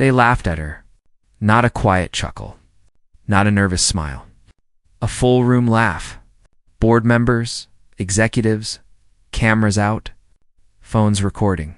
They laughed at her. Not a quiet chuckle. Not a nervous smile. A full room laugh. Board members, executives, cameras out, phones recording.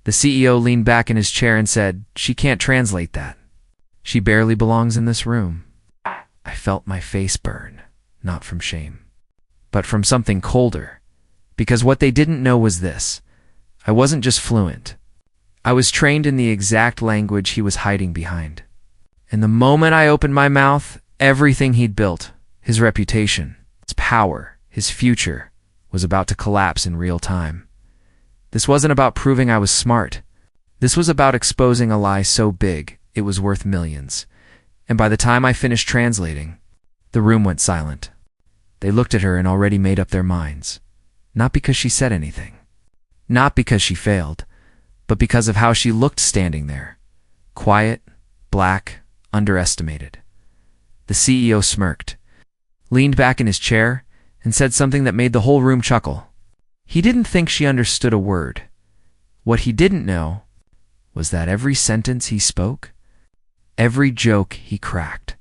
The CEO leaned back in his chair and said, "She can't translate that. She barely belongs in this room." I felt my face burn, not from shame, but from something colder. Because what they didn't know was this: I wasn't just fluent. I was trained in the exact language he was hiding behind. And the moment I opened my mouth, everything he'd built, his reputation, his power, his future, was about to collapse in real time. This wasn't about proving I was smart. This was about exposing a lie so big it was worth millions. And by the time I finished translating, the room went silent. They looked at her and already made up their minds. Not because she said anything. Not because she failed, but because of how she looked standing there. Quiet, black, underestimated. The CEO smirked, leaned back in his chair, and said something that made the whole room chuckle. He didn't think she understood a word. What he didn't know was that every sentence he spoke, every joke he cracked,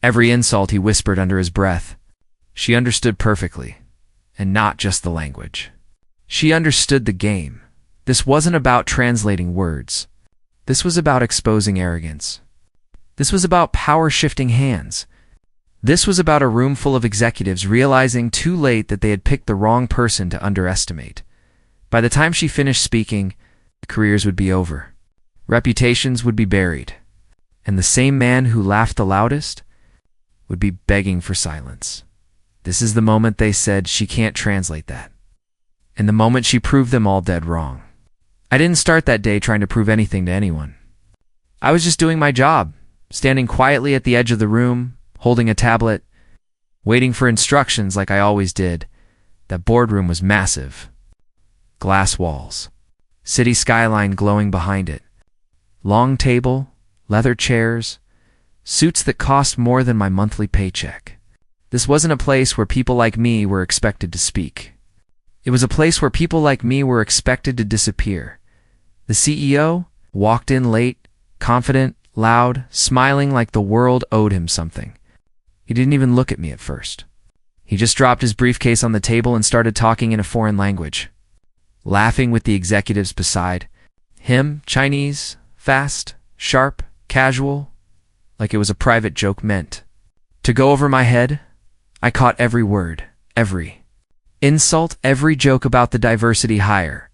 every insult he whispered under his breath, she understood perfectly, and not just the language. She understood the game. This wasn't about translating words. This was about exposing arrogance. This was about power shifting hands. This was about a room full of executives realizing too late that they had picked the wrong person to underestimate. By the time she finished speaking, careers would be over. Reputations would be buried. And the same man who laughed the loudest would be begging for silence. This is the moment they said she can't translate that. And the moment she proved them all dead wrong. I didn't start that day trying to prove anything to anyone. I was just doing my job, standing quietly at the edge of the room, holding a tablet, waiting for instructions like I always did. That boardroom was massive. Glass walls. City skyline glowing behind it. Long table, leather chairs, suits that cost more than my monthly paycheck. This wasn't a place where people like me were expected to speak. It was a place where people like me were expected to disappear. The CEO walked in late, confident, loud, smiling like the world owed him something. He didn't even look at me at first. He just dropped his briefcase on the table and started talking in a foreign language, laughing with the executives beside him, Chinese, fast, sharp, casual, like it was a private joke meant to go over my head. I caught every word, every insult, every joke about the diversity hire,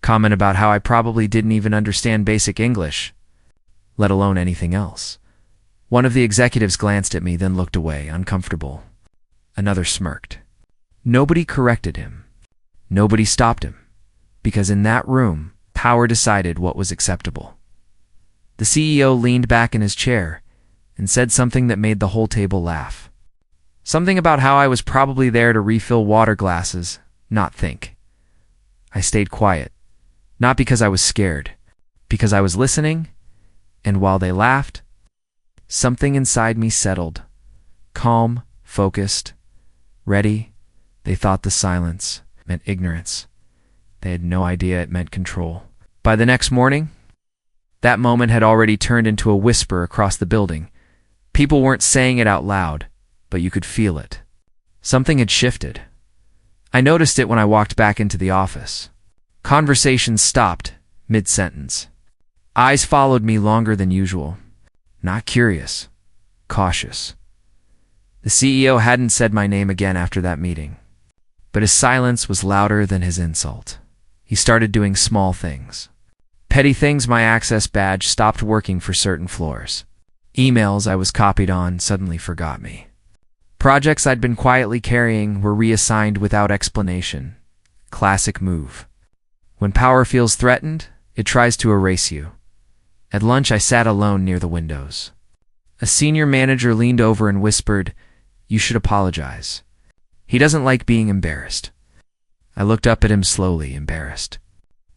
comment about how I probably didn't even understand basic English, let alone anything else. One of the executives glanced at me, then looked away, uncomfortable. Another smirked. Nobody corrected him. Nobody stopped him. Because in that room, power decided what was acceptable. The CEO leaned back in his chair and said something that made the whole table laugh. Something about how I was probably there to refill water glasses, not think. I stayed quiet. Not because I was scared, because I was listening, and while they laughed, something inside me settled. Calm, focused, ready. They thought the silence meant ignorance. They had no idea it meant control. By the next morning, that moment had already turned into a whisper across the building. People weren't saying it out loud, but you could feel it. Something had shifted. I noticed it when I walked back into the office. Conversations stopped mid-sentence. Eyes followed me longer than usual. Not curious, cautious. The CEO hadn't said my name again after that meeting, but his silence was louder than his insult. He started doing small things. Petty things. My access badge stopped working for certain floors. Emails I was copied on suddenly forgot me. Projects I'd been quietly carrying were reassigned without explanation. Classic move. When power feels threatened, it tries to erase you. At lunch, I sat alone near the windows. A senior manager leaned over and whispered, "You should apologize. He doesn't like being embarrassed." I looked up at him slowly, embarrassed.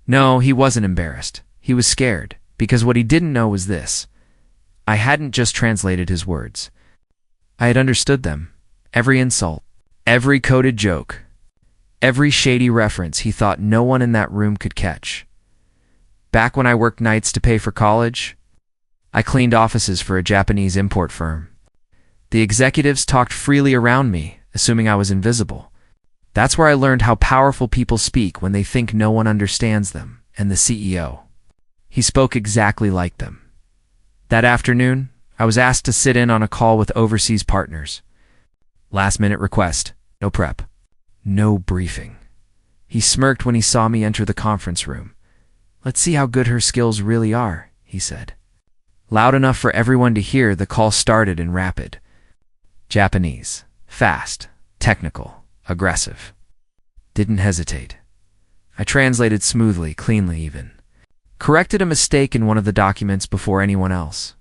No, he wasn't embarrassed. He was scared, because what he didn't know was this. I hadn't just translated his words. I had understood them. Every insult, every coded joke, every shady reference he thought no one in that room could catch. Back when I worked nights to pay for college, I cleaned offices for a Japanese import firm. The executives talked freely around me, assuming I was invisible. That's where I learned how powerful people speak when they think no one understands them, and the CEO. He spoke exactly like them. That afternoon, I was asked to sit in on a call with overseas partners. Last-minute request, no prep, no briefing. He smirked when he saw me enter the conference room. "Let's see how good her skills really are," he said. Loud enough for everyone to hear, the call started in rapid Japanese. Fast, technical, aggressive. Didn't hesitate. I translated smoothly, cleanly even. Corrected a mistake in one of the documents before anyone else.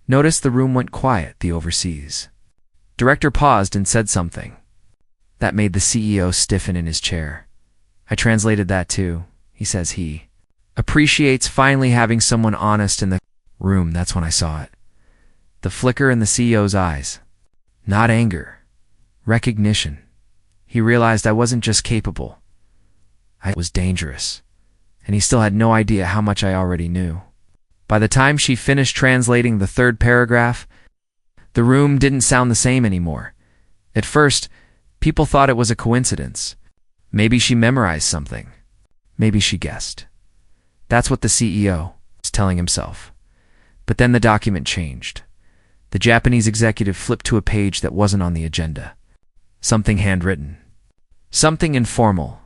Noticed the room went quiet, the overseas. Director paused and said something. That made the CEO stiffen in his chair. I translated that too. He says he appreciates finally having someone honest in the room. That's when I saw it. The flicker in the CEO's eyes. Not anger. Recognition. He realized I wasn't just capable. I was dangerous. And he still had no idea how much I already knew. By the time she finished translating the third paragraph, the room didn't sound the same anymore. At first, people thought it was a coincidence. Maybe she memorized something. Maybe she guessed. That's what the CEO was telling himself. But then the document changed. The Japanese executive flipped to a page that wasn't on the agenda. Something handwritten. Something informal.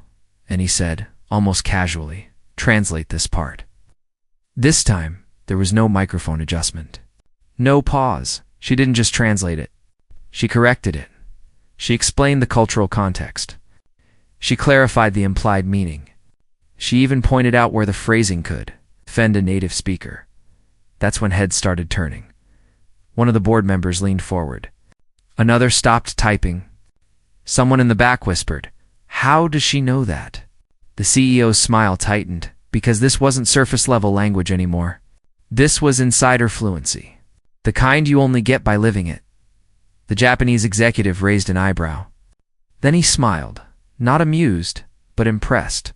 And he said, almost casually, "Translate this part." This time, there was no microphone adjustment. No pause. She didn't just translate it. She corrected it. She explained the cultural context. She clarified the implied meaning. She even pointed out where the phrasing could offend a native speaker. That's when heads started turning. One of the board members leaned forward. Another stopped typing. Someone in the back whispered, "How does she know that?" The CEO's smile tightened, because this wasn't surface-level language anymore. This was insider fluency. The kind you only get by living it. The Japanese executive raised an eyebrow. Then he smiled, not amused, but impressed.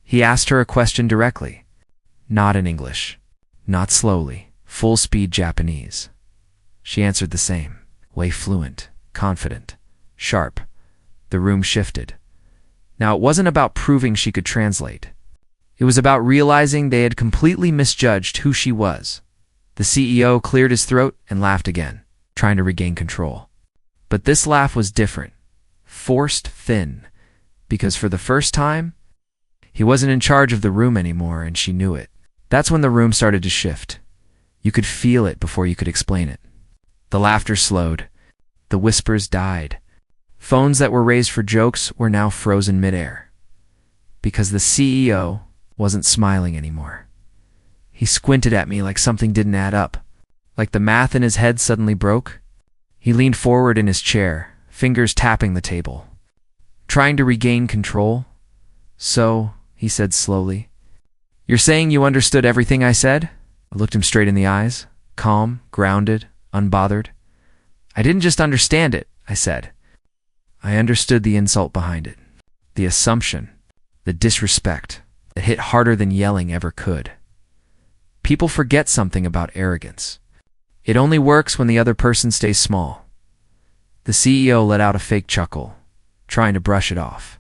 He asked her a question directly. Not in English. Not slowly. Full-speed Japanese. She answered the same. Way fluent, confident, sharp. The room shifted. Now it wasn't about proving she could translate. It was about realizing they had completely misjudged who she was. The CEO cleared his throat and laughed again, trying to regain control. But this laugh was different. Forced thin. Because for the first time, he wasn't in charge of the room anymore, and she knew it. That's when the room started to shift. You could feel it before you could explain it. The laughter slowed. The whispers died. Phones that were raised for jokes were now frozen midair. Because the CEO wasn't smiling anymore. He squinted at me like something didn't add up. Like the math in his head suddenly broke. He leaned forward in his chair, fingers tapping the table. Trying to regain control. "So," he said slowly, "you're saying you understood everything I said?" I looked him straight in the eyes, calm, grounded, unbothered. "I didn't just understand it," I said. I understood the insult behind it. The assumption, the disrespect that hit harder than yelling ever could. People forget something about arrogance. It only works when the other person stays small. The CEO let out a fake chuckle, trying to brush it off.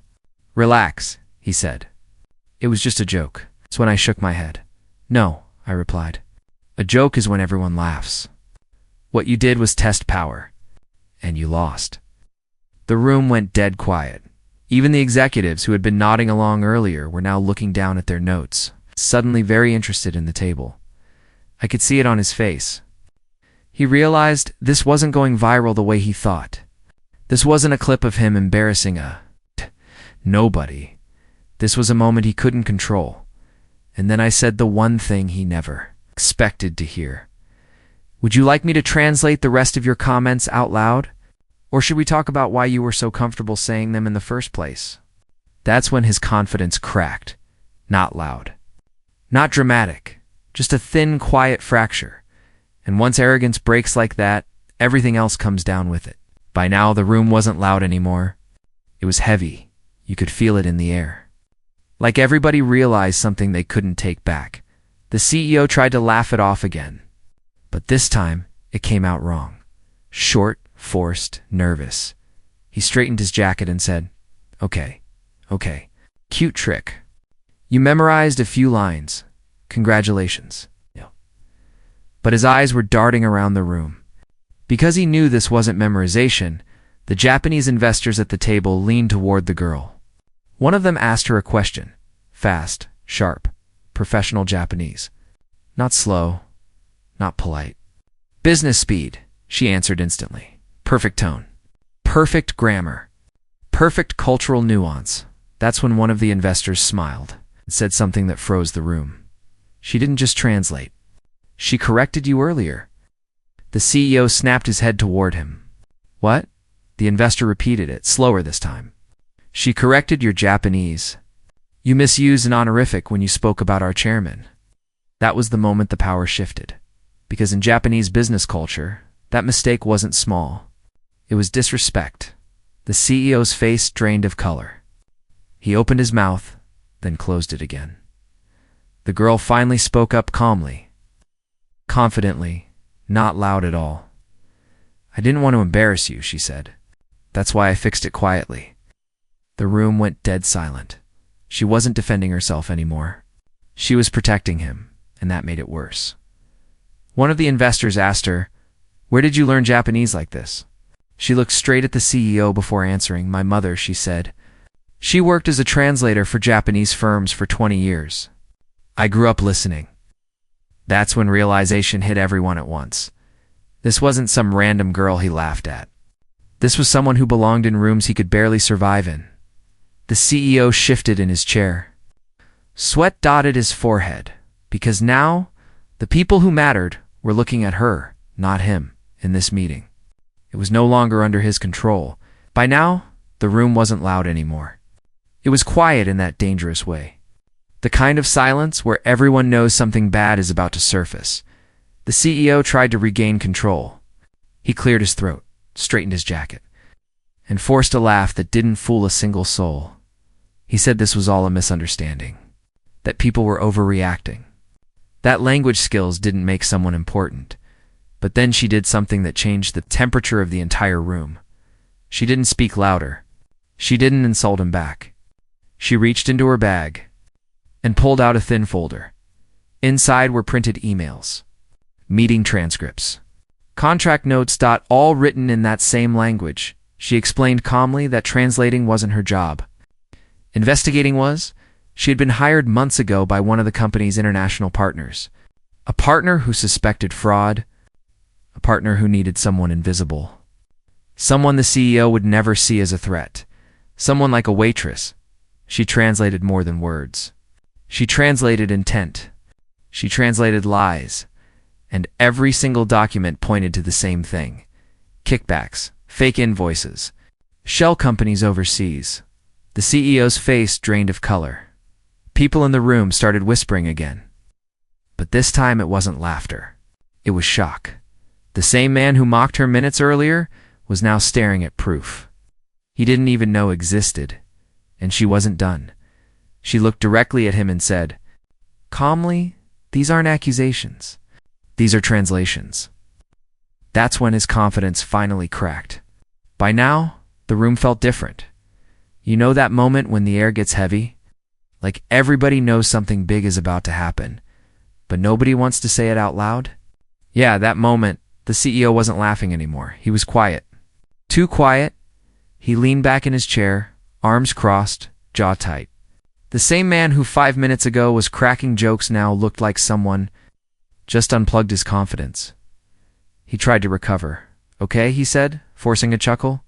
"Relax," he said. "It was just a joke." That's when I shook my head. "No," I replied. "A joke is when everyone laughs. What you did was test power, and you lost." The room went dead quiet. Even the executives who had been nodding along earlier were now looking down at their notes, suddenly very interested in the table. I could see it on his face. He realized this wasn't going viral the way he thought. This wasn't a clip of him embarrassing nobody. This was a moment he couldn't control. And then I said the one thing he never expected to hear. "Would you like me to translate the rest of your comments out loud? Or should we talk about why you were so comfortable saying them in the first place?" That's when his confidence cracked. Not loud. Not dramatic. Just a thin, quiet fracture. And once arrogance breaks like that, everything else comes down with it. By now, the room wasn't loud anymore. It was heavy. You could feel it in the air. Like everybody realized something they couldn't take back. The CEO tried to laugh it off again, but this time it came out wrong. Short, forced, nervous. He straightened his jacket and said, "Okay, okay. Cute trick. You memorized a few lines. Congratulations." But his eyes were darting around the room. Because he knew this wasn't memorization, the Japanese investors at the table leaned toward the girl. One of them asked her a question. Fast, sharp, professional Japanese. Not slow, not polite. "Business speed," she answered instantly. "Perfect tone. Perfect grammar. Perfect cultural nuance." That's when one of the investors smiled and said something that froze the room. "She didn't just translate. She corrected you earlier." The CEO snapped his head toward him. "What?" The investor repeated it, slower this time. "She corrected your Japanese. You misused an honorific when you spoke about our chairman." That was the moment the power shifted. Because in Japanese business culture, that mistake wasn't small. It was disrespect. The CEO's face drained of color. He opened his mouth, then closed it again. The girl finally spoke up calmly, confidently, not loud at all. "I didn't want to embarrass you," she said. "That's why I fixed it quietly." The room went dead silent. She wasn't defending herself anymore. She was protecting him, and that made it worse. One of the investors asked her, "Where did you learn Japanese like this?" She looked straight at the CEO before answering. "My mother," she said. "She worked as a translator for Japanese firms for 20 years. I grew up listening." That's when realization hit everyone at once. This wasn't some random girl he laughed at. This was someone who belonged in rooms he could barely survive in. The CEO shifted in his chair. Sweat dotted his forehead, because now the people who mattered were looking at her, not him, in this meeting. It was no longer under his control. By now, the room wasn't loud anymore. It was quiet in that dangerous way. The kind of silence where everyone knows something bad is about to surface. The CEO tried to regain control. He cleared his throat, straightened his jacket, and forced a laugh that didn't fool a single soul. He said this was all a misunderstanding, that people were overreacting, that language skills didn't make someone important. But then she did something that changed the temperature of the entire room. She didn't speak louder. She didn't insult him back. She reached into her bag and pulled out a thin folder. Inside were printed emails, meeting transcripts, contract notes, all written in that same language. She explained calmly that translating wasn't her job. Investigating was. She had been hired months ago by one of the company's international partners, a partner who suspected fraud, a partner who needed someone invisible, someone the CEO would never see as a threat, someone like a waitress. She translated more than words. She translated intent. She translated lies. And every single document pointed to the same thing: kickbacks, fake invoices, shell companies overseas. The CEO's face drained of color. People in the room started whispering again. But this time it wasn't laughter. It was shock. The same man who mocked her minutes earlier was now staring at proof he didn't even know existed. And she wasn't done. She looked directly at him and said, calmly, "These aren't accusations. These are translations." That's when his confidence finally cracked. By now, the room felt different. You know that moment when the air gets heavy? Like everybody knows something big is about to happen, but nobody wants to say it out loud? Yeah, that moment, the CEO wasn't laughing anymore. He was quiet. Too quiet. He leaned back in his chair, arms crossed, jaw tight. The same man who 5 minutes ago was cracking jokes now looked like someone just unplugged his confidence. He tried to recover. "Okay," he said, forcing a chuckle.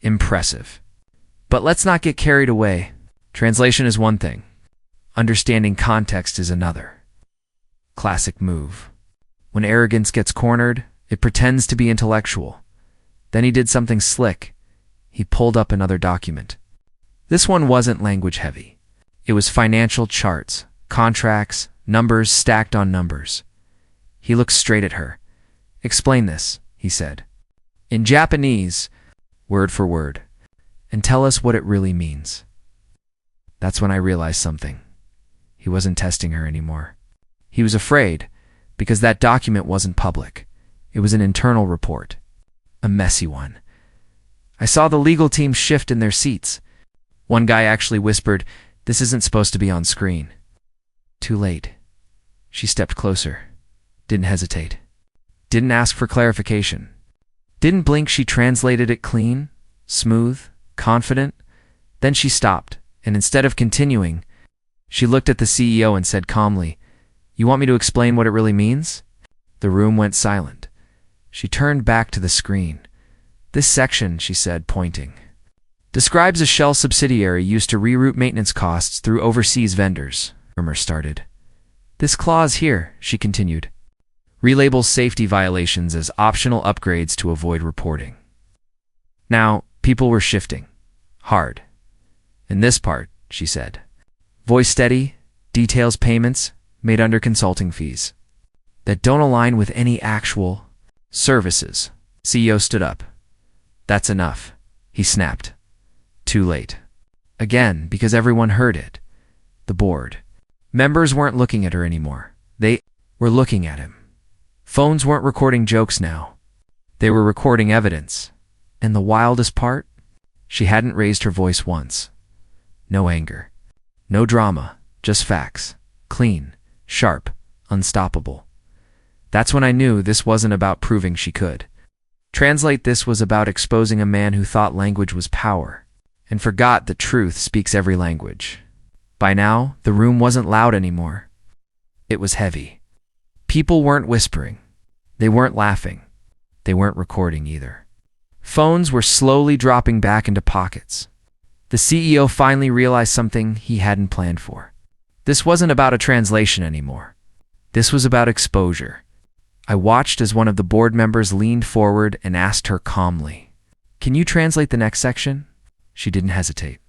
"Impressive. But let's not get carried away. Translation is one thing. Understanding context is another." Classic move. When arrogance gets cornered, it pretends to be intellectual. Then he did something slick. He pulled up another document. This one wasn't language heavy. It was financial charts, contracts, numbers stacked on numbers. He looked straight at her. "Explain this," he said, in Japanese, word for word, "and tell us what it really means." That's when I realized something. He wasn't testing her anymore. He was afraid because that document wasn't public. It was an internal report. A messy one. I saw the legal team shift in their seats. One guy actually whispered, "This isn't supposed to be on screen." Too late. She stepped closer. Didn't hesitate. Didn't ask for clarification. Didn't blink. She translated it clean, smooth, confident. Then she stopped, and instead of continuing, she looked at the CEO and said calmly, "You want me to explain what it really means?" The room went silent. She turned back to the screen. "This section," she said, pointing, "describes a shell subsidiary used to reroute maintenance costs through overseas vendors." Rumor started. "This clause here," she continued, "relabels safety violations as optional upgrades to avoid reporting." Now, people were shifting. Hard. "In this part," she said, voice steady, details payments made under consulting fees that don't align with any actual services. CEO stood up. "That's enough," he snapped. Too late. Again, because everyone heard it. The board. Members weren't looking at her anymore. They were looking at him. Phones weren't recording jokes now. They were recording evidence. And the wildest part? She hadn't raised her voice once. No anger. No drama. Just facts. Clean. Sharp. Unstoppable. That's when I knew this wasn't about proving she could. Translate, this was about exposing a man who thought language was power and forgot that truth speaks every language. By now, the room wasn't loud anymore. It was heavy. People weren't whispering. They weren't laughing. They weren't recording either. Phones were slowly dropping back into pockets. The CEO finally realized something he hadn't planned for. This wasn't about a translation anymore. This was about exposure. I watched as one of the board members leaned forward and asked her calmly, "Can you translate the next section?" She didn't hesitate.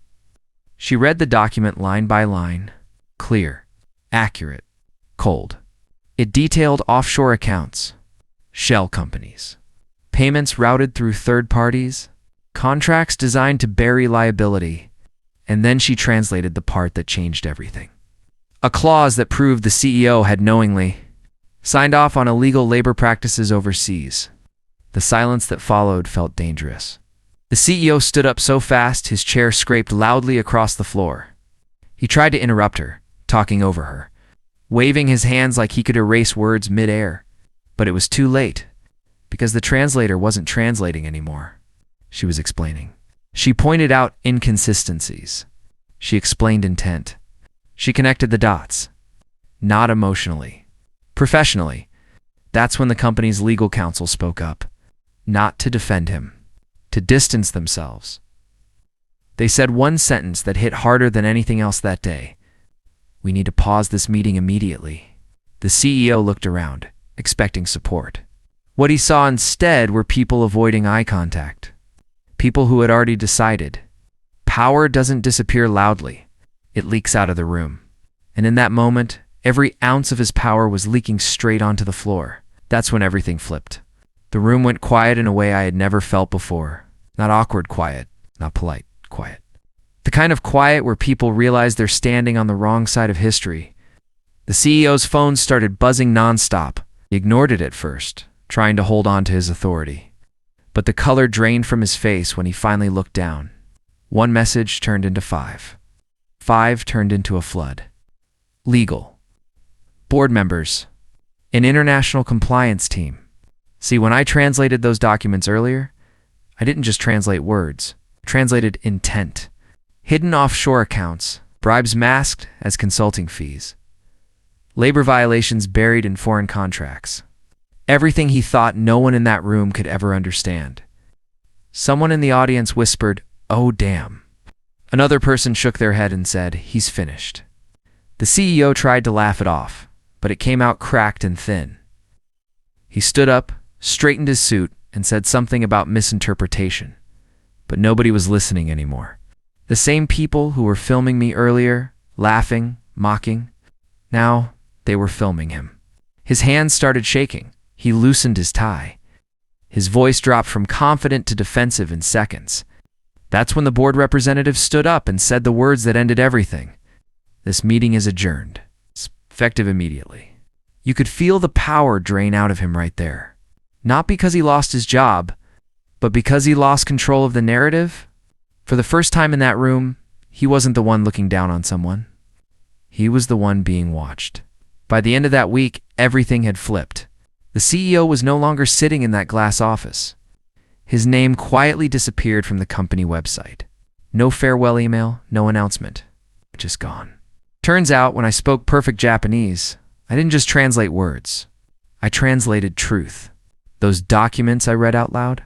She read the document line by line, clear, accurate, cold. It detailed offshore accounts, shell companies, payments routed through third parties, contracts designed to bury liability, and then she translated the part that changed everything. A clause that proved the CEO had knowingly signed off on illegal labor practices overseas. The silence that followed felt dangerous. The CEO stood up so fast his chair scraped loudly across the floor. He tried to interrupt her, talking over her, waving his hands like he could erase words mid-air. But it was too late, because the translator wasn't translating anymore. She was explaining. She pointed out inconsistencies. She explained intent. She connected the dots. Not emotionally. Professionally. That's when the company's legal counsel spoke up. Not to defend him. To distance themselves. They said one sentence that hit harder than anything else that day. "We need to pause this meeting immediately." The CEO looked around, expecting support. What he saw instead were people avoiding eye contact. People who had already decided. Power doesn't disappear loudly. It leaks out of the room. And in that moment, every ounce of his power was leaking straight onto the floor. That's when everything flipped. The room went quiet in a way I had never felt before. Not awkward quiet, not polite quiet. The kind of quiet where people realize they're standing on the wrong side of history. The CEO's phone started buzzing nonstop. He ignored it at first, trying to hold on to his authority. But the color drained from his face when he finally looked down. One message turned into 5. 5 turned into a flood. Legal. Board members. An international compliance team. See, when I translated those documents earlier, I didn't just translate words. I translated intent. Hidden offshore accounts, bribes masked as consulting fees, labor violations buried in foreign contracts. Everything he thought no one in that room could ever understand. Someone in the audience whispered, "Oh, damn." Another person shook their head and said, "He's finished." The CEO tried to laugh it off, but it came out cracked and thin. He stood up, straightened his suit, and said something about misinterpretation. But nobody was listening anymore. The same people who were filming me earlier, laughing, mocking, now they were filming him. His hands started shaking. He loosened his tie. His voice dropped from confident to defensive in seconds. That's when the board representative stood up and said the words that ended everything. "This meeting is adjourned. It's effective immediately." You could feel the power drain out of him right there. Not because he lost his job, but because he lost control of the narrative. For the first time in that room, he wasn't the one looking down on someone. He was the one being watched. By the end of that week, everything had flipped. The CEO was no longer sitting in that glass office. His name quietly disappeared from the company website. No farewell email, no announcement. Just gone. Turns out, when I spoke perfect Japanese, I didn't just translate words. I translated truth. Those documents I read out loud,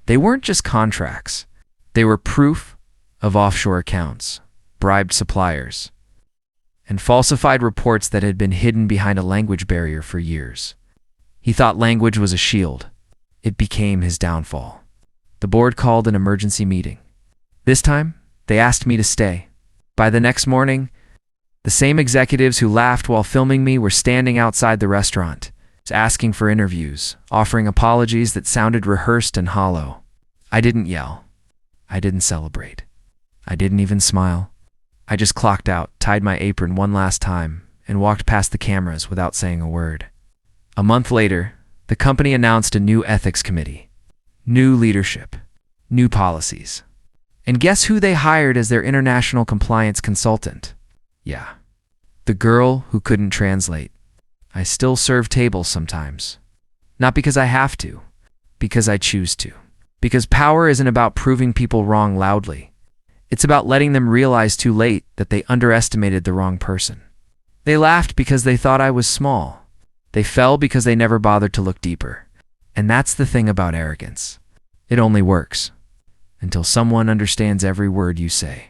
they weren't just contracts. They were proof of offshore accounts, bribed suppliers, and falsified reports that had been hidden behind a language barrier for years. He thought language was a shield. It became his downfall. The board called an emergency meeting. This time, they asked me to stay. By the next morning, the same executives who laughed while filming me were standing outside the restaurant, asking for interviews, offering apologies that sounded rehearsed and hollow. I didn't yell. I didn't celebrate. I didn't even smile. I just clocked out, tied my apron one last time, and walked past the cameras without saying a word. A month later, the company announced a new ethics committee, new leadership, new policies. And guess who they hired as their international compliance consultant? Yeah, the girl who couldn't translate. I still serve tables sometimes. Not because I have to, because I choose to. Because power isn't about proving people wrong loudly. It's about letting them realize too late that they underestimated the wrong person. They laughed because they thought I was small. They fell because they never bothered to look deeper. And that's the thing about arrogance. It only works until someone understands every word you say.